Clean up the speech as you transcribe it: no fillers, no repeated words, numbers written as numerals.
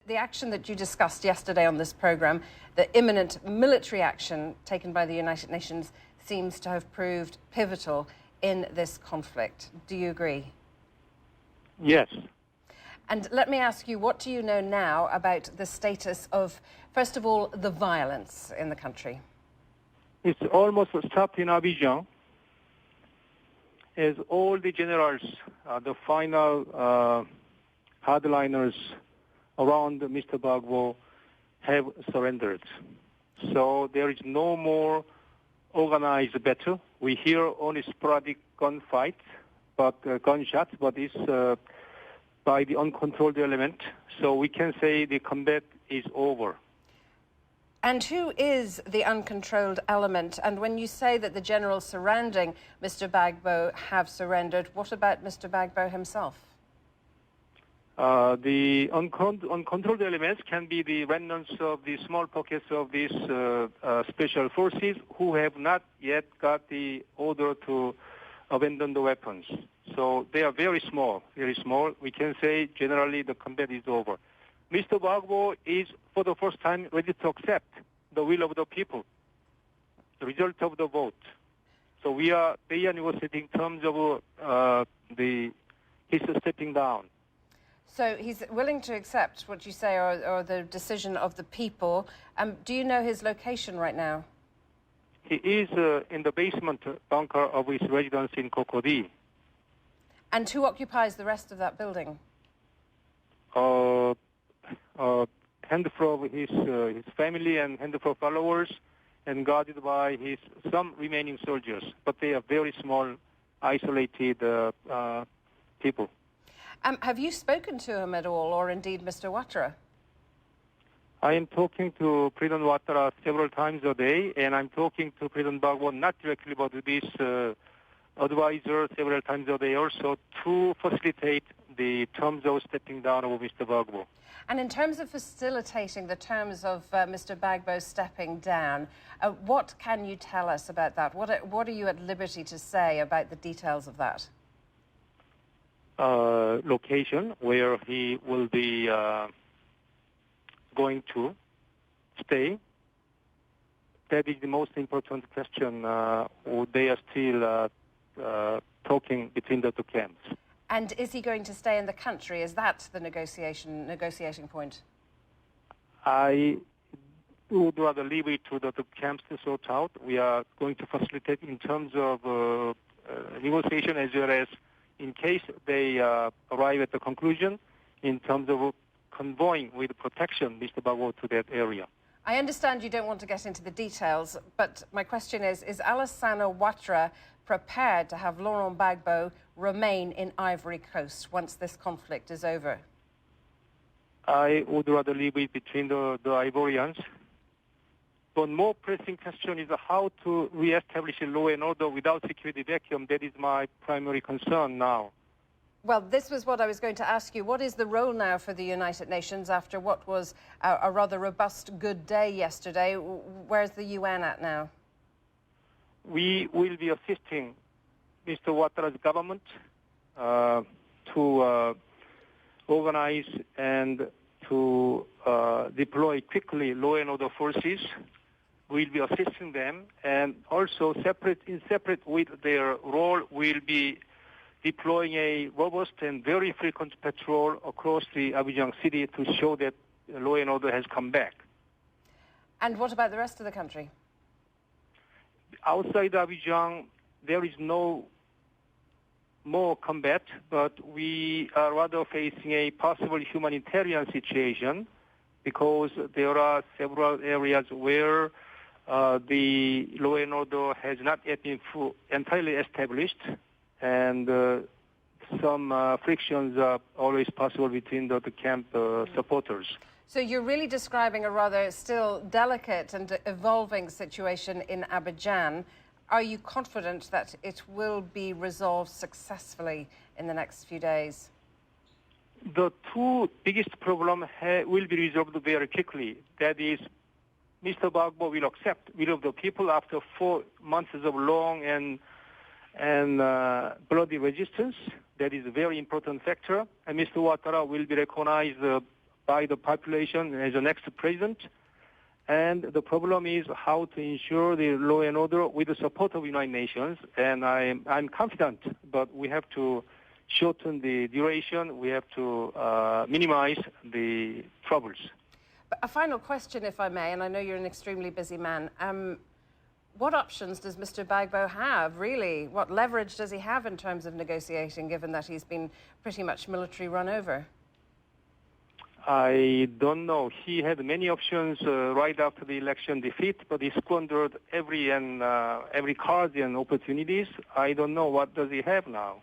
The action that you discussed yesterday on this program, the imminent military action taken by the United Nations, seems to have proved pivotal in this conflict. Do you agree? Yes. And let me ask you, what do you know now about the status of, first of all, the violence in the country? It's almost stopped in Abidjan, as all the generals, the final hardliners around Mr. Gbagbo have surrendered. So there is no more organized battle. We hear only sporadic gunfights, gunshots, but it's by the uncontrolled element. So we can say the combat is over. And who is the uncontrolled element? And when you say that the generals surrounding Mr. Gbagbo have surrendered, what about Mr. Gbagbo himself? The uncontrolled elements can be the remnants of the small pockets of these special forces who have not yet got the order to abandon the weapons. So they are very small, very small. We can say generally the combat is over. Mr. Gbagbo is, for the first time, ready to accept the will of the people, the result of the vote. So they are negotiating terms of his stepping down. So he's willing to accept what you say, or the decision of the people. Do you know his location right now? He is in the basement bunker of his residence in Cocody. And who occupies the rest of that building? Handful of his family and handful of followers, and guarded by some remaining soldiers. But they are very small, isolated people. Have you spoken to him at all, or indeed Mr. Ouattara? I am talking to President Ouattara several times a day, and I'm talking to President Gbagbo not directly, but with this advisor several times a day also to facilitate the terms of stepping down of Mr. Gbagbo. And in terms of facilitating the terms of Mr. Gbagbo stepping down, what can you tell us about that? What are you at liberty to say about the details of that? Location where he will be going to stay. That is the most important question. They are still talking between the two camps. And is he going to stay in the country? Is that the negotiating point? I would rather leave it to the camps to sort out. We are going to facilitate in terms of negotiation, as well as in case they arrive at the conclusion in terms of convoying with protection Mr. Gbagbo to that area. I understand you don't want to get into the details, but my question is Alassane Ouattara prepared to have Laurent Gbagbo remain in Ivory Coast once this conflict is over? I would rather leave it between the Ivorians. But more pressing question is how to re-establish law and order without security vacuum. That is my primary concern now. Well, this was what I was going to ask you. What is the role now for the United Nations after what was a rather robust, good day yesterday? Where's the UN at now? We will be assisting Mr. Ouattara's government to organize and to deploy quickly law and order forces. We'll be assisting them, and also separate with their role, we'll be deploying a robust and very frequent patrol across the Abidjan city to show that law and order has come back. And what about the rest of the country? Outside Abidjan, there is no more combat, but we are rather facing a possible humanitarian situation because there are several areas where the law and order has not yet been entirely established, and some frictions are always possible between the camp supporters. So you're really describing a rather still delicate and evolving situation in Abidjan. Are you confident that it will be resolved successfully in the next few days? The two biggest problems will be resolved very quickly. That is, Mr. Gbagbo will accept will of the people after 4 months of long and bloody resistance. That is a very important factor. And Mr. Ouattara will be recognized by the population as the next president. And the problem is how to ensure the law and order with the support of the United Nations. And I'm confident, but we have to shorten the duration. We have to minimize the troubles. A final question, if I may, and I know you're an extremely busy man. What options does Mr. Gbagbo have, really? What leverage does he have in terms of negotiating, given that he's been pretty much military run over? I don't know. He had many options right after the election defeat, but he squandered every card and opportunities. I don't know what does he have now.